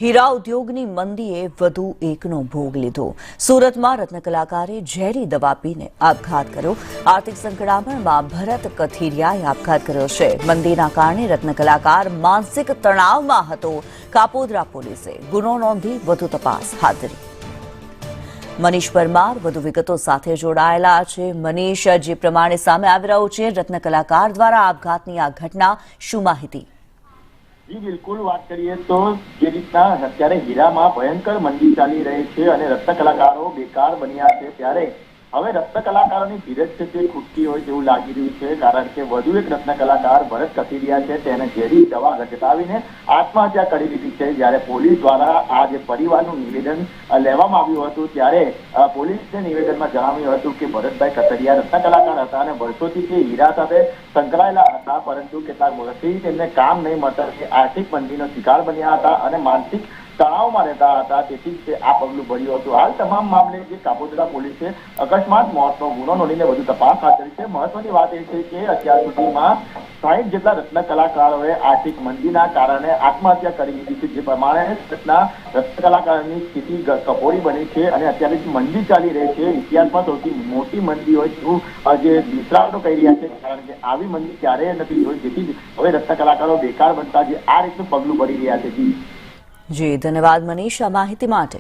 હીરા ઉદ્યોગની મંદીએ વધુ એકનો ભોગ લીધો। સુરતમાં રત્નકલાકારે ઝેરી દવા પીને આપઘાત કર્યો। આર્થિક સંકળામણમાં ભરત કથિરિયાએ આપઘાત કર્યો છે। મંદીના કારણે રત્નકલાકાર માનસિક તણાવમાં હતો। કાપોદ્રા પોલીસે ગુનો નોંધી વધુ તપાસ હાથ ધરી। મનીષ પરમાર વધુ વિગતો સાથે જોડાયેલા છે। મનીષ, જે પ્રમાણે સામે આવી રહ્યું છે, રત્નકલાકાર દ્વારા આપઘાતની આ ઘટના, શું માહિતી? जी बिल्कुल बात करिए तो જે રીતના અત્યારે હીરામાં ભયંકર મંદી ચાલી રહી છે અને રત્નકલાકારો બેકાર બન્યા છે, ત્યારે હવે રત્નકલાકારોની ધીરજ છે તે ખૂટતી હોય તેવું લાગી રહ્યું છે। કારણ કે વધુ એક રત્નકલાકાર ભરત કથિરિયા છે, તેને ઝેરી દવા ઘટકાવીને આત્મહત્યા કરી લીધી છે। જ્યારે પોલીસ દ્વારા આ જે પરિવારનું નિવેદન લેવામાં આવ્યું હતું, ત્યારે પોલીસે નિવેદનમાં જણાવ્યું હતું કે ભરતભાઈ કથિરિયા રત્નકલાકાર હતા અને વર્ષોથી તે હીરા સાથે સંકળાયેલા હતા, પરંતુ કેટલાક વર્ષથી તેમને કામ નહીં મળતા આર્થિક મંદીનો શિકાર બન્યા હતા અને માનસિક તણાવમાં રહેતા હતા। તેથી જ આ પગલું ભર્યું હતું। હાલ તમામ મામલે જે કાપોદ્રા પોલીસે અકસ્માત મોતનો ગુનો નોંધીને વધુ તપાસ હાથ ધરી છે। મહત્વની વાત એ છે કે અત્યાર સુધીમાં 60 જેટલા રત્નકલાકારોએ આર્થિક મંદીના કારણે આત્મહત્યા કરી લીધી છે। જે પ્રમાણે રત્નકલાકારોની સ્થિતિ કફોડી બની છે અને અત્યારે જે મંદી ચાલી રહી છે, ઇતિહાસમાં સૌથી મોટી મંદી હોય તેવું જે નિષ્ણાતો કહી રહ્યા છે। કારણ કે આવી મંદી ક્યારેય નથી જોઈ, જેથી હવે રત્નકલાકારો બેકાર બનતા જે આ રીતનું પગલું ભરી રહ્યા છે। જી ધન્યવાદ મનીષ, આ માહિતી માટે।